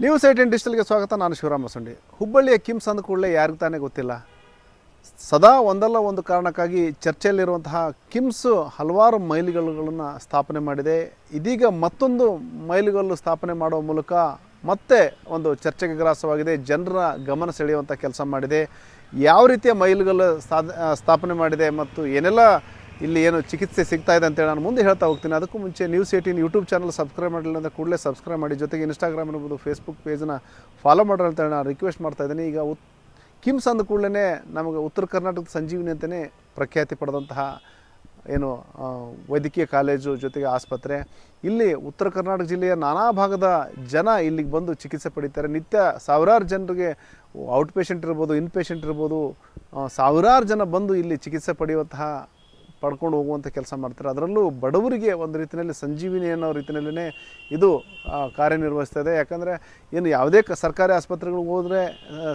News18 ಡಿಜಿಟಲ್ಗೆ ಸ್ವಾಗತ. ನಾನು ಶಿವರಾಮ ಮಸಂಡಿ. ಹುಬ್ಬಳ್ಳಿಯ ಕಿಮ್ಸ್ ಅಂದ ಕೂಡಲೇ ಯಾರಿಗೆ ತಾನೇ ಗೊತ್ತಿಲ್ಲ. ಸದಾ ಒಂದಲ್ಲ ಒಂದು ಕಾರಣಕ್ಕಾಗಿ ಚರ್ಚೆಯಲ್ಲಿರುವಂತಹ ಕಿಮ್ಸ್ ಹಲವಾರು ಮೈಲಿಗಲ್ಲುಗಳನ್ನು ಸ್ಥಾಪನೆ ಮಾಡಿದೆ. ಇದೀಗ ಮತ್ತೊಂದು ಮೈಲಿಗಲ್ಲು ಸ್ಥಾಪನೆ ಮಾಡುವ ಮೂಲಕ ಮತ್ತೆ ಒಂದು ಚರ್ಚೆಗೆ ಗ್ರಾಸವಾಗಿದೆ. ಜನರ ಗಮನ ಸೆಳೆಯುವಂಥ ಕೆಲಸ ಮಾಡಿದೆ. ಯಾವ ರೀತಿಯ ಮೈಲಿಗಲ್ಲು ಸ್ಥಾಪನೆ ಮಾಡಿದೆ ಮತ್ತು ಏನೆಲ್ಲ ಇಲ್ಲಿ ಏನು ಚಿಕಿತ್ಸೆ ಸಿಗ್ತಾ ಇದೆ ಅಂತೇಳಿ ನಾನು ಮುಂದೆ ಹೇಳ್ತಾ ಹೋಗ್ತೀನಿ. ಅದಕ್ಕೂ ಮುಂಚೆ ನ್ಯೂಸ್18 ಯೂಟ್ಯೂಬ್ ಚಾನಲ್ ಸಬ್ಸ್ಕ್ರೈಬ್ ಮಾಡಿಲ್ಲ ಅಂದರೆ ಕೂಡಲೇ ಸಬ್ಸ್ಕ್ರೈಬ್ ಮಾಡಿ. ಜೊತೆಗೆ ಇನ್ಸ್ಟಾಗ್ರಾಮ್ ಇರ್ಬೋದು, ಫೇಸ್ಬುಕ್ ಪೇಜನ್ನ ಫಾಲೋ ಮಾಡೋಣ ಅಂತೇಳಿ ನಾನು ರಿಕ್ವೆಸ್ಟ್ ಮಾಡ್ತಾ ಇದ್ದೀನಿ. ಈಗ ಕಿಮ್ಸ್ ಅಂದ ಕೂಡಲೇ ನಮಗೆ ಉತ್ತರ ಕರ್ನಾಟಕದ ಸಂಜೀವಿನಿ ಅಂತಲೇ ಪ್ರಖ್ಯಾತಿ ಪಡೆದಂತಹ ಏನು ವೈದ್ಯಕೀಯ ಕಾಲೇಜು ಜೊತೆಗೆ ಆಸ್ಪತ್ರೆ. ಇಲ್ಲಿ ಉತ್ತರ ಕರ್ನಾಟಕ ಜಿಲ್ಲೆಯ ನಾನಾ ಭಾಗದ ಜನ ಇಲ್ಲಿಗೆ ಬಂದು ಚಿಕಿತ್ಸೆ ಪಡೀತಾರೆ. ನಿತ್ಯ ಸಾವಿರಾರು ಜನರಿಗೆ ಔಟ್ ಪೇಷಂಟ್ ಇರ್ಬೋದು, ಇನ್ ಪೇಷಂಟ್ ಇರ್ಬೋದು, ಸಾವಿರಾರು ಜನ ಬಂದು ಇಲ್ಲಿ ಚಿಕಿತ್ಸೆ ಪಡ್ಕೊಂಡು ಹೋಗುವಂಥ ಕೆಲಸ ಮಾಡ್ತಾರೆ. ಅದರಲ್ಲೂ ಬಡವರಿಗೆ ಒಂದು ರೀತಿಯಲ್ಲಿ ಸಂಜೀವಿನಿ ಅನ್ನೋ ರೀತಿಯಲ್ಲೇ ಇದು ಕಾರ್ಯನಿರ್ವಹಿಸ್ತದೆ. ಯಾಕಂದರೆ ಏನು ಯಾವುದೇ ಸರ್ಕಾರಿ ಆಸ್ಪತ್ರೆಗಳಿಗೆ ಹೋದರೆ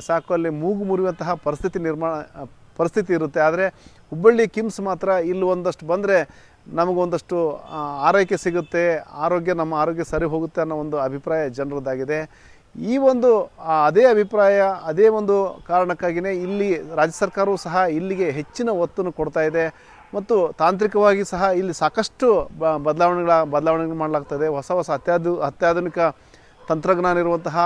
ಸಾಕು, ಅಲ್ಲಿ ಮೂಗು ಮುರಿಯುವಂತಹ ಪರಿಸ್ಥಿತಿ ಇರುತ್ತೆ. ಆದರೆ ಹುಬ್ಬಳ್ಳಿ ಕಿಮ್ಸ್ ಮಾತ್ರ ಇಲ್ಲಿ ಒಂದಷ್ಟು ಬಂದರೆ ನಮಗೊಂದಷ್ಟು ಆರೈಕೆ ಸಿಗುತ್ತೆ, ನಮ್ಮ ಆರೋಗ್ಯ ಸರಿ ಹೋಗುತ್ತೆ ಅನ್ನೋ ಒಂದು ಅಭಿಪ್ರಾಯ ಜನರದ್ದಾಗಿದೆ. ಈ ಒಂದು ಅದೇ ಅಭಿಪ್ರಾಯ, ಅದೇ ಒಂದು ಕಾರಣಕ್ಕಾಗಿಯೇ ಇಲ್ಲಿ ರಾಜ್ಯ ಸರ್ಕಾರವೂ ಸಹ ಇಲ್ಲಿಗೆ ಹೆಚ್ಚಿನ ಒತ್ತನ್ನು ಕೊಡ್ತಾ ಇದೆ. ಮತ್ತು ತಾಂತ್ರಿಕವಾಗಿ ಸಹ ಇಲ್ಲಿ ಸಾಕಷ್ಟು ಬದಲಾವಣೆಗಳು ಮಾಡಲಾಗ್ತದೆ. ಹೊಸ ಅತ್ಯಾಧುನಿಕ ತಂತ್ರಜ್ಞಾನ ಇರುವಂತಹ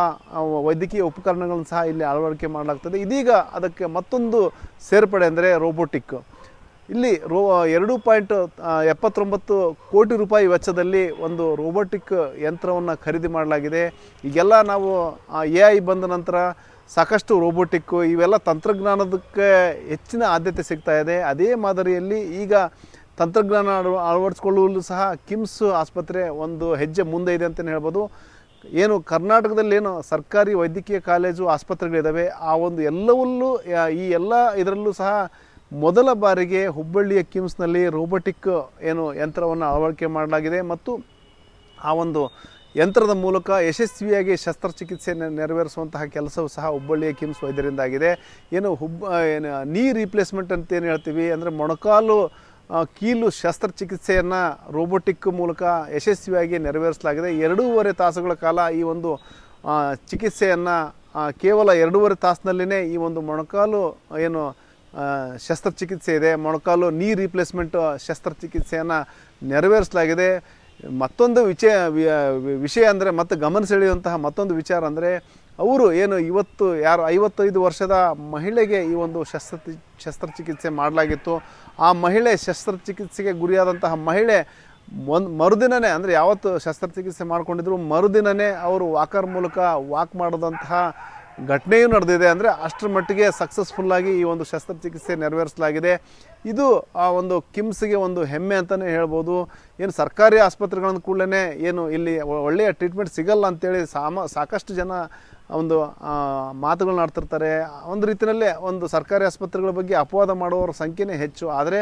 ವೈದ್ಯಕೀಯ ಉಪಕರಣಗಳನ್ನು ಸಹ ಇಲ್ಲಿ ಅಳವಡಿಕೆ ಮಾಡಲಾಗ್ತದೆ. ಇದೀಗ ಅದಕ್ಕೆ ಮತ್ತೊಂದು ಸೇರ್ಪಡೆ ಅಂದರೆ ರೋಬೋಟಿಕ್. ಇಲ್ಲಿ 2.79 ಕೋಟಿ ರೂಪಾಯಿ ವೆಚ್ಚದಲ್ಲಿ ಒಂದು ರೋಬೋಟಿಕ್ ಯಂತ್ರವನ್ನು ಖರೀದಿ ಮಾಡಲಾಗಿದೆ. ಈಗೆಲ್ಲ ನಾವು AI ಬಂದ ನಂತರ ಸಾಕಷ್ಟು ರೋಬೋಟಿಕ್ಕು ಇವೆಲ್ಲ ತಂತ್ರಜ್ಞಾನದಕ್ಕೆ ಹೆಚ್ಚಿನ ಆದ್ಯತೆ ಸಿಗ್ತಾ ಇದೆ. ಅದೇ ಮಾದರಿಯಲ್ಲಿ ಈಗ ತಂತ್ರಜ್ಞಾನ ಅಳವಡಿಸ್ಕೊಳ್ಳಲು ಸಹ ಕಿಮ್ಸ್ ಆಸ್ಪತ್ರೆ ಒಂದು ಹೆಜ್ಜೆ ಮುಂದೆ ಇದೆ ಅಂತಲೇ ಹೇಳ್ಬೋದು. ಏನು ಕರ್ನಾಟಕದಲ್ಲಿ ಏನು ಸರ್ಕಾರಿ ವೈದ್ಯಕೀಯ ಕಾಲೇಜು ಆಸ್ಪತ್ರೆಗಳಿದ್ದಾವೆ, ಆ ಒಂದು ಎಲ್ಲವಲ್ಲೂ ಈ ಎಲ್ಲ ಇದರಲ್ಲೂ ಸಹ ಮೊದಲ ಬಾರಿಗೆ ಹುಬ್ಬಳ್ಳಿಯ ಕಿಮ್ಸ್ನಲ್ಲಿ ರೋಬೋಟಿಕ್ ಏನು ಯಂತ್ರವನ್ನು ಅಳವಡಿಕೆ ಮಾಡಲಾಗಿದೆ. ಮತ್ತು ಆ ಒಂದು ಯಂತ್ರದ ಮೂಲಕ ಯಶಸ್ವಿಯಾಗಿ ಶಸ್ತ್ರಚಿಕಿತ್ಸೆ ನೆರವೇರಿಸುವಂತಹ ಕೆಲಸವೂ ಸಹ ಹುಬ್ಬಳ್ಳಿಯ ಕಿಮ್ಸ್ ವೈದ್ಯರಿಂದಾಗಿದೆ. ಏನು ನೀ ರೀಪ್ಲೇಸ್ಮೆಂಟ್ ಅಂತೇನು ಹೇಳ್ತೀವಿ ಅಂದರೆ ಮೊಣಕಾಲು ಕೀಲು ಶಸ್ತ್ರಚಿಕಿತ್ಸೆಯನ್ನು ರೋಬೋಟಿಕ್ ಮೂಲಕ ಯಶಸ್ವಿಯಾಗಿ ನೆರವೇರಿಸಲಾಗಿದೆ. 2.5 ತಾಸುಗಳ ಕಾಲ ಈ ಒಂದು ಚಿಕಿತ್ಸೆಯನ್ನು ಕೇವಲ 2.5 ತಾಸಿನಲ್ಲಿನೇ ಈ ಒಂದು ಮೊಣಕಾಲು ಏನು ಶಸ್ತ್ರಚಿಕಿತ್ಸೆ ಇದೆ, ಮೊಣಕಾಲು ನೀ ರೀಪ್ಲೇಸ್ಮೆಂಟ್ ಶಸ್ತ್ರಚಿಕಿತ್ಸೆಯನ್ನು ನೆರವೇರಿಸಲಾಗಿದೆ. ಮತ್ತೊಂದು ವಿಷಯ ಅಂದರೆ ಮತ್ತೆ ಗಮನ ಸೆಳೆಯುವಂತಹ ಮತ್ತೊಂದು ವಿಚಾರ ಅಂದರೆ ಅವರು ಏನು ಇವತ್ತು 55 ವರ್ಷದ ಮಹಿಳೆಗೆ ಈ ಒಂದು ಶಸ್ತ್ರಚಿಕಿತ್ಸೆ ಮಾಡಲಾಗಿತ್ತು. ಆ ಮಹಿಳೆ ಶಸ್ತ್ರಚಿಕಿತ್ಸೆಗೆ ಗುರಿಯಾದಂತಹ ಮಹಿಳೆ ಮರುದಿನವೇ ಅಂದರೆ ಯಾವತ್ತು ಶಸ್ತ್ರಚಿಕಿತ್ಸೆ ಮಾಡಿಕೊಂಡಿದ್ರು ಮರುದಿನವೇ ಅವರು ವಾಕರ್ ಮೂಲಕ ವಾಕ್ ಮಾಡೋದಂತಹ ಘಟನೆಯೂ ನಡೆದಿದೆ. ಅಂದರೆ ಅಷ್ಟರ ಮಟ್ಟಿಗೆ ಸಕ್ಸಸ್ಫುಲ್ಲಾಗಿ ಈ ಒಂದು ಶಸ್ತ್ರಚಿಕಿತ್ಸೆ ನೆರವೇರಿಸಲಾಗಿದೆ. ಇದು ಆ ಒಂದು ಕಿಮ್ಸ್ಗೆ ಒಂದು ಹೆಮ್ಮೆ ಅಂತಲೇ ಹೇಳ್ಬೋದು. ಏನು ಸರ್ಕಾರಿ ಆಸ್ಪತ್ರೆಗಳನ್ನು ಕೂಡಲೇ ಏನು ಇಲ್ಲಿ ಒಳ್ಳೆಯ ಟ್ರೀಟ್ಮೆಂಟ್ ಸಿಗಲ್ಲ ಅಂತೇಳಿ ಸಾಕಷ್ಟು ಜನ ಒಂದು ಮಾತುಗಳನ್ನ ಆಡ್ತಿರ್ತಾರೆ. ಒಂದು ರೀತಿಯಲ್ಲೇ ಒಂದು ಸರ್ಕಾರಿ ಆಸ್ಪತ್ರೆಗಳ ಬಗ್ಗೆ ಅಪವಾದ ಮಾಡುವವರ ಸಂಖ್ಯೆನೇ ಹೆಚ್ಚು. ಆದರೆ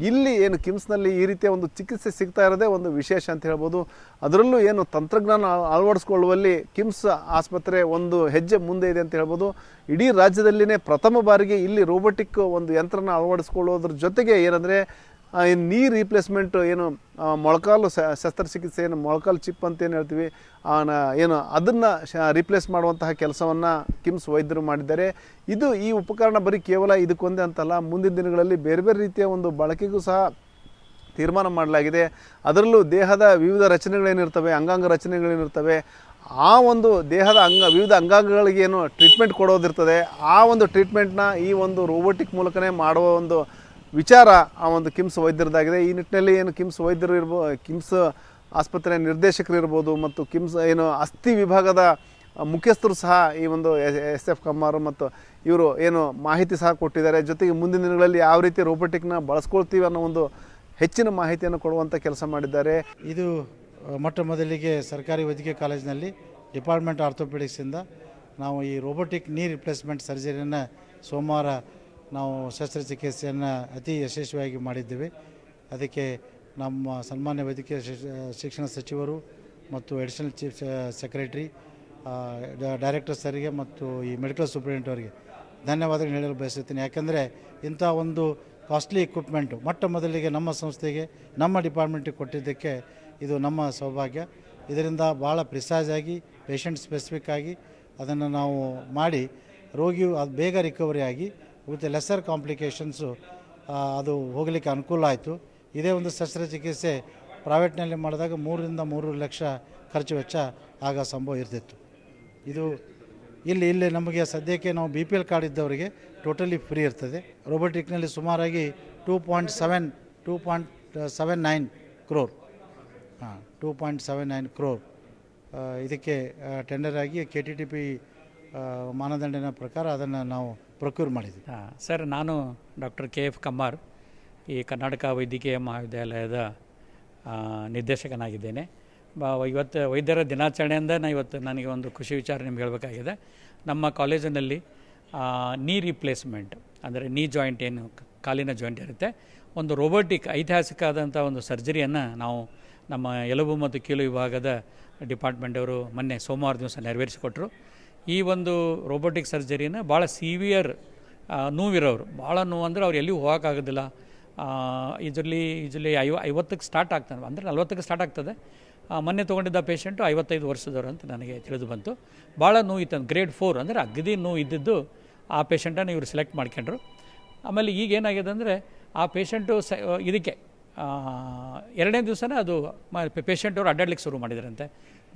ಇಲ್ಲಿ ಏನು ಕಿಮ್ಸ್ನಲ್ಲಿ ಈ ರೀತಿಯ ಒಂದು ಚಿಕಿತ್ಸೆ ಸಿಗ್ತಾ ಇರೋದೇ ಒಂದು ವಿಶೇಷ ಅಂತ ಹೇಳ್ಬೋದು. ಅದರಲ್ಲೂ ಏನು ತಂತ್ರಜ್ಞಾನ ಅಳವಡಿಸ್ಕೊಳ್ಳುವಲ್ಲಿ ಕಿಮ್ಸ್ ಆಸ್ಪತ್ರೆ ಒಂದು ಹೆಜ್ಜೆ ಮುಂದೆ ಇದೆ ಅಂತ ಹೇಳ್ಬೋದು. ಇಡೀ ರಾಜ್ಯದಲ್ಲಿನೇ ಪ್ರಥಮ ಬಾರಿಗೆ ಇಲ್ಲಿ ರೋಬೋಟಿಕ್ ಒಂದು ಯಂತ್ರನ ಅಳವಡಿಸ್ಕೊಳ್ಳೋದ್ರ ಜೊತೆಗೆ ಏನಂದರೆ ನೀ ರೀಪ್ಲೇಸ್ಮೆಂಟ್ ಏನು ಮೊಳಕಾಲು ಶಸ್ತ್ರಚಿಕಿತ್ಸೆ ಏನು ಮೊಳಕಾಲು ಚಿಪ್ ಅಂತ ಏನು ಹೇಳ್ತೀವಿ ಏನು ಅದನ್ನು ರೀಪ್ಲೇಸ್ ಮಾಡುವಂತಹ ಕೆಲಸವನ್ನು ಕಿಮ್ಸ್ ವೈದ್ಯರು ಮಾಡಿದ್ದಾರೆ. ಈ ಉಪಕರಣ ಬರೀ ಕೇವಲ ಇದಕ್ಕೊಂದೇ ಅಂತಲ್ಲ, ಮುಂದಿನ ದಿನಗಳಲ್ಲಿ ಬೇರೆ ಬೇರೆ ರೀತಿಯ ಒಂದು ಬಳಕೆಗೂ ಸಹ ತೀರ್ಮಾನ ಮಾಡಲಾಗಿದೆ. ಅದರಲ್ಲೂ ದೇಹದ ವಿವಿಧ ರಚನೆಗಳೇನಿರ್ತವೆ, ಅಂಗಾಂಗ ರಚನೆಗಳೇನಿರ್ತವೆ, ಆ ಒಂದು ದೇಹದ ವಿವಿಧ ಅಂಗಾಂಗಗಳಿಗೆ ಏನು ಟ್ರೀಟ್ಮೆಂಟ್ ಕೊಡೋದಿರ್ತದೆ, ಆ ಒಂದು ಟ್ರೀಟ್ಮೆಂಟ್ನ ಈ ಒಂದು ರೋಬೋಟಿಕ್ ಮೂಲಕನೇ ಮಾಡುವ ಒಂದು ವಿಚಾರ ಆ ಒಂದು ಕಿಮ್ಸ್ ವೈದ್ಯರದಾಗಿದೆ. ಈ ನಿಟ್ಟಿನಲ್ಲಿ ಏನು ಕಿಮ್ಸ್ ವೈದ್ಯರು ಕಿಮ್ಸ್ ಆಸ್ಪತ್ರೆ ನಿರ್ದೇಶಕರು ಇರ್ಬೋದು ಮತ್ತು ಕಿಮ್ಸ್ ಏನು ಅಸ್ಥಿ ವಿಭಾಗದ ಮುಖ್ಯಸ್ಥರು ಸಹ ಈ ಒಂದು SF ಕಮ್ಮಾರು ಮತ್ತು ಇವರು ಏನು ಮಾಹಿತಿ ಸಹ ಕೊಟ್ಟಿದ್ದಾರೆ. ಜೊತೆಗೆ ಮುಂದಿನ ದಿನಗಳಲ್ಲಿ ಯಾವ ರೀತಿ ರೋಬೋಟಿಕ್ನ ಬಳಸ್ಕೊಳ್ತೀವಿ ಅನ್ನೋ ಒಂದು ಹೆಚ್ಚಿನ ಮಾಹಿತಿಯನ್ನು ಕೊಡುವಂಥ ಕೆಲಸ ಮಾಡಿದ್ದಾರೆ. ಇದು ಮೊಟ್ಟ ಮೊದಲಿಗೆ ಸರ್ಕಾರಿ ವೈದ್ಯಕೀಯ ಕಾಲೇಜಿನಲ್ಲಿ ಡಿಪಾರ್ಟ್ಮೆಂಟ್ ಆರ್ಥೋಪೆಡಿಕ್ಸಿಂದ ನಾವು ಈ ರೋಬೋಟಿಕ್ ನೀ ರಿಪ್ಲೇಸ್ಮೆಂಟ್ ಸರ್ಜರಿಯನ್ನು ಸೋಮವಾರ ನಾವು ಶಸ್ತ್ರಚಿಕಿತ್ಸೆಯನ್ನು ಅತಿ ಯಶಸ್ವಿಯಾಗಿ ಮಾಡಿದ್ದೇವೆ. ಅದಕ್ಕೆ ನಮ್ಮ ಸನ್ಮಾನ್ಯ ವೈದ್ಯಕೀಯ ಶಿಕ್ಷಣ ಸಚಿವರು ಮತ್ತು ಅಡಿಷನಲ್ ಚೀಫ್ ಸೆಕ್ರೆಟರಿ ಡೈರೆಕ್ಟರ್ ಸರಿಗೆ ಮತ್ತು ಈ ಮೆಡಿಕಲ್ ಸೂಪರಿಂಟೆಂಡೆಂಟ್ ಅವರಿಗೆ ಧನ್ಯವಾದಗಳು ಹೇಳಲು ಬಯಸುತ್ತೀನಿ. ಯಾಕೆಂದರೆ ಇಂಥ ಒಂದು ಕಾಸ್ಟ್ಲಿ ಇಕ್ವಿಪ್ಮೆಂಟು ಮೊಟ್ಟ ಮೊದಲಿಗೆ ನಮ್ಮ ಸಂಸ್ಥೆಗೆ ನಮ್ಮ ಡಿಪಾರ್ಟ್ಮೆಂಟಿಗೆ ಕೊಟ್ಟಿದ್ದಕ್ಕೆ ಇದು ನಮ್ಮ ಸೌಭಾಗ್ಯ. ಇದರಿಂದ ಭಾಳ ಪ್ರಿಸೈಸ್ ಆಗಿ ಪೇಷಂಟ್ ಸ್ಪೆಸಿಫಿಕ್ ಆಗಿ ಅದನ್ನು ನಾವು ಮಾಡಿ ರೋಗಿಯು ಅದು ಬೇಗ ರಿಕವರಿ ಆಗಿ ವಿತ್ ಲೆಸರ್ ಕಾಂಪ್ಲಿಕೇಶನ್ಸು ಅದು ಹೋಗಲಿಕ್ಕೆ ಅನುಕೂಲ ಆಯಿತು. ಇದೇ ಒಂದು ಶಸ್ತ್ರಚಿಕಿತ್ಸೆ ಪ್ರೈವೇಟ್ನಲ್ಲಿ ಮಾಡಿದಾಗ 3-3 ಲಕ್ಷ ಖರ್ಚು ವೆಚ್ಚ ಆಗ ಸಂಭವ ಇರ್ತಿತ್ತು. ಇದು ಇಲ್ಲಿ ನಮಗೆ ಸದ್ಯಕ್ಕೆ ನಾವು BPL ಕಾರ್ಡ್ ಇದ್ದವರಿಗೆ ಟೋಟಲಿ ಫ್ರೀ ಇರ್ತದೆ. ರೋಬೋಟಿಕ್ನಲ್ಲಿ ಸುಮಾರಾಗಿ 2.79 ಕ್ರೋರ್ 2.79 ಕ್ರೋರ್ ಇದಕ್ಕೆ ಟೆಂಡರ್ ಆಗಿ KTTP ಮಾನದಂಡನ ಪ್ರಕಾರ ಅದನ್ನು ನಾವು ಪ್ರೊಕ್ಯೂರ್ ಮಾಡಿದ್ವಿ. ಸರ್, ನಾನು ಡಾಕ್ಟರ್ KF ಕಮ್ಮಾರ್, ಈ ಕರ್ನಾಟಕ ವೈದ್ಯಕೀಯ ಮಹಾವಿದ್ಯಾಲಯದ ನಿರ್ದೇಶಕನಾಗಿದ್ದೇನೆ. ಇವತ್ತು ವೈದ್ಯರ ದಿನಾಚರಣೆಯಿಂದ ನನಗೆ ಒಂದು ಖುಷಿ ವಿಚಾರ ನಿಮ್ಗೆ ಹೇಳಬೇಕಾಗಿದೆ. ನಮ್ಮ ಕಾಲೇಜಿನಲ್ಲಿ ನೀ ರಿಪ್ಲೇಸ್ಮೆಂಟ್ ಅಂದರೆ ನೀ ಜಾಯಿಂಟ್, ಏನು ಕಾಲಿನ ಜಾಯಿಂಟ್ ಇರುತ್ತೆ, ಒಂದು ರೋಬೋಟಿಕ್ ಐತಿಹಾಸಿಕ ಆದಂಥ ಒಂದು ಸರ್ಜರಿಯನ್ನು ನಾವು ನಮ್ಮ ಎಲುಬು ಮತ್ತು ಕೀಲು ವಿಭಾಗದ ಡಿಪಾರ್ಟ್ಮೆಂಟವರು ಮೊನ್ನೆ ಸೋಮವಾರ ದಿವಸ ನೆರವೇರಿಸಿಕೊಟ್ರು. ಈ ಒಂದು ರೋಬೋಟಿಕ್ ಸರ್ಜರಿನ ಭಾಳ ಸಿವಿಯರ್ ನೋವಿರೋರು, ಭಾಳ ನೋವು ಅಂದರೆ ಅವ್ರು ಎಲ್ಲಿಯೂ ಹೋಗೋಕ್ಕಾಗೋದಿಲ್ಲ. ಯೂಜ್ವಲಿ 50ಕ್ಕೆ ಸ್ಟಾರ್ಟ್ ಆಗ್ತಾನೆ, ಅಂದರೆ 40ಕ್ಕೆ ಸ್ಟಾರ್ಟ್ ಆಗ್ತದೆ. ಮೊನ್ನೆ ತೊಗೊಂಡಿದ್ದ ಪೇಷಂಟು 55 ವರ್ಷದವರು ಅಂತ ನನಗೆ ತಿಳಿದು ಬಂತು. ಭಾಳ ನೋವು ಇತ್ತು, ಗ್ರೇಡ್ 4 ಅಂದರೆ ಅಗದಿ ನೋವು ಇದ್ದಿದ್ದು ಆ ಪೇಷಂಟನ್ನು ಇವರು ಸೆಲೆಕ್ಟ್ ಮಾಡ್ಕೊಂಡ್ರು. ಆಮೇಲೆ ಈಗ ಏನಾಗಿದೆ ಅಂದರೆ ಆ ಪೇಷಂಟು ಇದಕ್ಕೆ 2ನೇ ದಿವಸನೇ ಅದು ಪೇಷಂಟವರು ಅಡ್ಡಾಡ್ಲಿಕ್ಕೆ ಶುರು ಮಾಡಿದ್ರಂತೆ,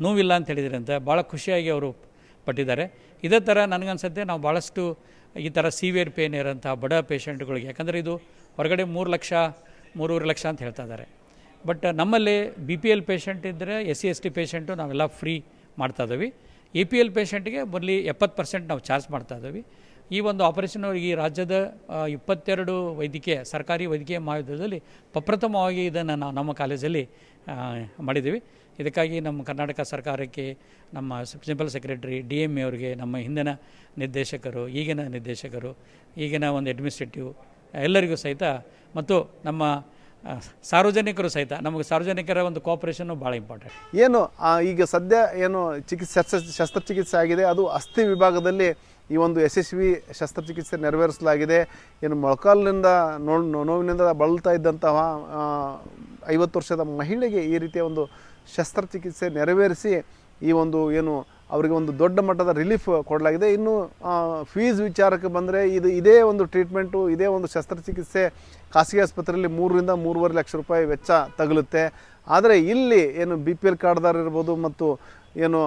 ನೋವಿಲ್ಲ ಅಂತ ಹೇಳಿದ್ರಂತೆ. ಭಾಳ ಖುಷಿಯಾಗಿ ಅವರು ಪಟ್ಟಿದ್ದಾರೆ. ಇದೇ ಥರ ನನಗನ್ಸುತ್ತೆ ನಾವು ಭಾಳಷ್ಟು ಈ ಥರ ಸಿವಿಯರ್ ಪೇನ್ ಇರೋಂಥ ಬಡ ಪೇಷಂಟ್ಗಳಿಗೆ, ಯಾಕಂದರೆ ಇದು ಹೊರಗಡೆ 3 ಲಕ್ಷ 3.5 ಲಕ್ಷ ಅಂತ ಹೇಳ್ತಾ ಇದ್ದಾರೆ. ಬಟ್ ನಮ್ಮಲ್ಲಿ BPL ಪೇಷಂಟ್ ಇದ್ದರೆ SC/ST ಪೇಷಂಟು ನಾವೆಲ್ಲ ಫ್ರೀ ಮಾಡ್ತಾ ಇದ್ದೀವಿ. APL ಪೇಷಂಟ್ಗೆ ಬರಲಿ 70% ನಾವು ಚಾರ್ಜ್ ಮಾಡ್ತಾ ಇದ್ದೀವಿ. ಈ ಒಂದು ಆಪರೇಷನ್ ಈ ರಾಜ್ಯದ 22 ಸರ್ಕಾರಿ ವೈದ್ಯಕೀಯ ಮಹಾವಿದ್ಯಾಲಯದಲ್ಲಿ ಪ್ರಪ್ರಥಮವಾಗಿ ಇದನ್ನು ನಾವು ನಮ್ಮ ಕಾಲೇಜಲ್ಲಿ ಮಾಡಿದ್ದೀವಿ. ಇದಕ್ಕಾಗಿ ನಮ್ಮ ಕರ್ನಾಟಕ ಸರ್ಕಾರಕ್ಕೆ, ನಮ್ಮ ಪ್ರಿನ್ಸಿಪಲ್ ಸೆಕ್ರೆಟರಿ DME ಅವರಿಗೆ, ನಮ್ಮ ಹಿಂದಿನ ನಿರ್ದೇಶಕರು, ಈಗಿನ ನಿರ್ದೇಶಕರು, ಈಗಿನ ಒಂದು ಅಡ್ಮಿನಿಸ್ಟ್ರೇಟಿವ್ ಎಲ್ಲರಿಗೂ ಸಹಿತ, ಮತ್ತು ನಮ್ಮ ಸಾರ್ವಜನಿಕರು ಸಹಿತ, ನಮಗೆ ಸಾರ್ವಜನಿಕರ ಒಂದು ಕೋಆಪರೇಷನ್ನು ಭಾಳ ಇಂಪಾರ್ಟೆಂಟ್. ಏನು ಈಗ ಸದ್ಯ ಏನು ಶಸ್ತ್ರಚಿಕಿತ್ಸೆ ಆಗಿದೆ, ಅದು ಅಸ್ಥಿ ವಿಭಾಗದಲ್ಲಿ ಈ ಒಂದು ಯಶಸ್ವಿ ಶಸ್ತ್ರಚಿಕಿತ್ಸೆ ನೆರವೇರಿಸಲಾಗಿದೆ. ಏನು ಮೊಳಕಾಲಿನಿಂದ ನೋವಿನಿಂದ ಬಳಲ್ತಾ ಇದ್ದಂತಹ 50 ವರ್ಷದ ಮಹಿಳೆಗೆ ಈ ರೀತಿಯ ಒಂದು ಶಸ್ತ್ರಚಿಕಿತ್ಸೆ ನೆರವೇರಿಸಿ ಈ ಒಂದು ಏನು ಅವರಿಗೆ ಒಂದು ದೊಡ್ಡ ಮಟ್ಟದ ರಿಲೀಫ್ ಕೊಡಲಾಗಿದೆ. ಇನ್ನು ಫೀಸ್ ವಿಚಾರಕ್ಕೆ ಬಂದರೆ ಇದೇ ಒಂದು ಟ್ರೀಟ್ಮೆಂಟು, ಇದೇ ಒಂದು ಶಸ್ತ್ರಚಿಕಿತ್ಸೆ ಖಾಸಗಿ ಆಸ್ಪತ್ರೆಯಲ್ಲಿ 3-3.5 ಲಕ್ಷ ರೂಪಾಯಿ ವೆಚ್ಚ ತಗಲುತ್ತೆ. ಆದರೆ ಇಲ್ಲಿ ಏನು BPL ಕಾರ್ಡ್ದಾರ ಇರ್ಬೋದು ಮತ್ತು ಏನು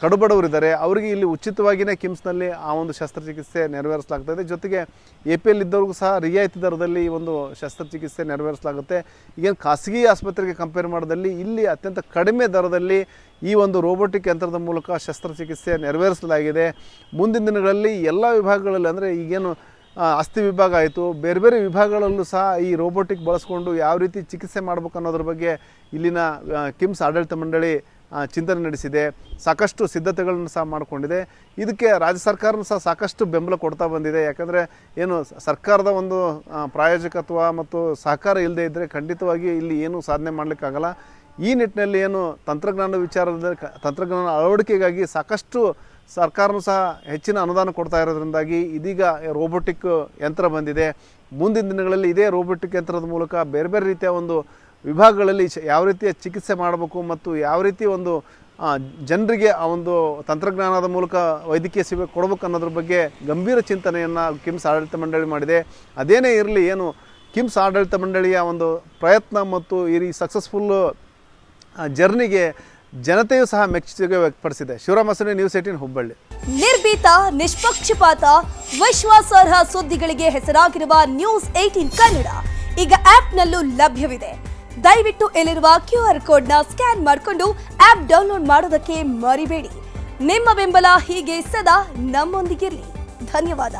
ಕಡುಬಡವರಿದ್ದಾರೆ, ಅವರಿಗೆ ಇಲ್ಲಿ ಉಚಿತವಾಗಿಯೇ ಕಿಮ್ಸ್ನಲ್ಲಿ ಆ ಒಂದು ಶಸ್ತ್ರಚಿಕಿತ್ಸೆ ನೆರವೇರಿಸಲಾಗ್ತದೆ. ಜೊತೆಗೆ APL ಇದ್ದವ್ರಿಗೂ ಸಹ ರಿಯಾಯಿತಿ ದರದಲ್ಲಿ ಈ ಒಂದು ಶಸ್ತ್ರಚಿಕಿತ್ಸೆ ನೆರವೇರಿಸಲಾಗುತ್ತೆ. ಈಗೇನು ಖಾಸಗಿ ಆಸ್ಪತ್ರೆಗೆ ಕಂಪೇರ್ ಮಾಡಿದಲ್ಲಿ ಇಲ್ಲಿ ಅತ್ಯಂತ ಕಡಿಮೆ ದರದಲ್ಲಿ ಈ ಒಂದು ರೋಬೋಟಿಕ್ ಯಂತ್ರದ ಮೂಲಕ ಶಸ್ತ್ರಚಿಕಿತ್ಸೆ ನೆರವೇರಿಸಲಾಗಿದೆ. ಮುಂದಿನ ದಿನಗಳಲ್ಲಿ ಎಲ್ಲ ವಿಭಾಗಗಳಲ್ಲಿ, ಅಂದರೆ ಈಗೇನು ಅಸ್ಥಿ ವಿಭಾಗ ಆಯಿತು, ಬೇರೆ ಬೇರೆ ವಿಭಾಗಗಳಲ್ಲೂ ಸಹ ಈ ರೋಬೋಟಿಕ್ ಬಳಸ್ಕೊಂಡು ಯಾವ ರೀತಿ ಚಿಕಿತ್ಸೆ ಮಾಡಬೇಕು ಅನ್ನೋದ್ರ ಬಗ್ಗೆ ಇಲ್ಲಿನ ಕಿಮ್ಸ್ ಆಡಳಿತ ಮಂಡಳಿ ಚಿಂತನೆ ನಡೆಸಿದೆ. ಸಾಕಷ್ಟು ಸಿದ್ಧತೆಗಳನ್ನು ಸಹ ಮಾಡಿಕೊಂಡಿದೆ. ಇದಕ್ಕೆ ರಾಜ್ಯ ಸರ್ಕಾರನೂ ಸಹ ಸಾಕಷ್ಟು ಬೆಂಬಲ ಕೊಡ್ತಾ ಬಂದಿದೆ. ಯಾಕಂದರೆ ಏನು ಸರ್ಕಾರದ ಒಂದು ಪ್ರಾಯೋಜಕತ್ವ ಮತ್ತು ಸಹಕಾರ ಇಲ್ಲದೆ ಇದ್ದರೆ ಖಂಡಿತವಾಗಿ ಇಲ್ಲಿ ಏನೂ ಸಾಧನೆ ಮಾಡಲಿಕ್ಕಾಗಲ್ಲ. ಈ ನಿಟ್ಟಿನಲ್ಲಿ ಏನು ತಂತ್ರಜ್ಞಾನ ಅಳವಡಿಕೆಗಾಗಿ ಸಾಕಷ್ಟು ಸರ್ಕಾರನೂ ಸಹ ಹೆಚ್ಚಿನ ಅನುದಾನ ಕೊಡ್ತಾ ಇರೋದ್ರಿಂದಾಗಿ ಇದೀಗ ರೋಬೋಟಿಕ್ ಯಂತ್ರ ಬಂದಿದೆ. ಮುಂದಿನ ದಿನಗಳಲ್ಲಿ ಇದೇ ರೋಬೋಟಿಕ್ ಯಂತ್ರದ ಮೂಲಕ ಬೇರೆ ಬೇರೆ ರೀತಿಯ ಒಂದು ವಿಭಾಗಗಳಲ್ಲಿ ಯಾವ ರೀತಿಯ ಚಿಕಿತ್ಸೆ ಮಾಡಬೇಕು ಮತ್ತು ಯಾವ ರೀತಿ ಒಂದು ಜನರಿಗೆ ಆ ಒಂದು ತಂತ್ರಜ್ಞಾನದ ಮೂಲಕ ವೈದ್ಯಕೀಯ ಸೇವೆ ಕೊಡಬೇಕು ಅನ್ನೋದ್ರ ಬಗ್ಗೆ ಗಂಭೀರ ಚಿಂತನೆಯನ್ನು ಕಿಮ್ಸ್ ಆಡಳಿತ ಮಂಡಳಿ ಮಾಡಿದೆ. ಅದೇನೇ ಇರಲಿ, ಏನು ಕಿಮ್ಸ್ ಆಡಳಿತ ಮಂಡಳಿಯ ಒಂದು ಪ್ರಯತ್ನ ಮತ್ತು ಈ ಸಕ್ಸಸ್ಫುಲ್ ಜರ್ನಿಗೆ ಜನತೆಯೂ ಸಹ ಮೆಚ್ಚುಗೆ ವ್ಯಕ್ತಪಡಿಸಿದೆ. ಶಿವರಾಮ ಸೊನ್ನೆ, ನ್ಯೂಸ್ 18 ಹುಬ್ಬಳ್ಳಿ. ನಿರ್ಭೀತ, ನಿಷ್ಪಕ್ಷಪಾತ, ವಿಶ್ವಾಸಾರ್ಹ ಸುದ್ದಿಗಳಿಗೆ ಹೆಸರಾಗಿರುವ ನ್ಯೂಸ್ 18 ಕನ್ನಡ ಈಗ ಆಪ್ನಲ್ಲೂ ಲಭ್ಯವಿದೆ. ದಯವಿಟ್ಟು ಇಲ್ಲಿರುವ QR ಕೋಡ್ನ ಸ್ಕ್ಯಾನ್ ಮಾಡಿಕೊಂಡು ಆಪ್ ಡೌನ್ಲೋಡ್ ಮಾಡೋದಕ್ಕೆ ಮರಿಬೇಡಿ. ನಿಮ್ಮ ಬೆಂಬಲ ಹೀಗೆ ಸದಾ ನಮ್ಮೊಂದಿಗಿರಲಿ. ಧನ್ಯವಾದ.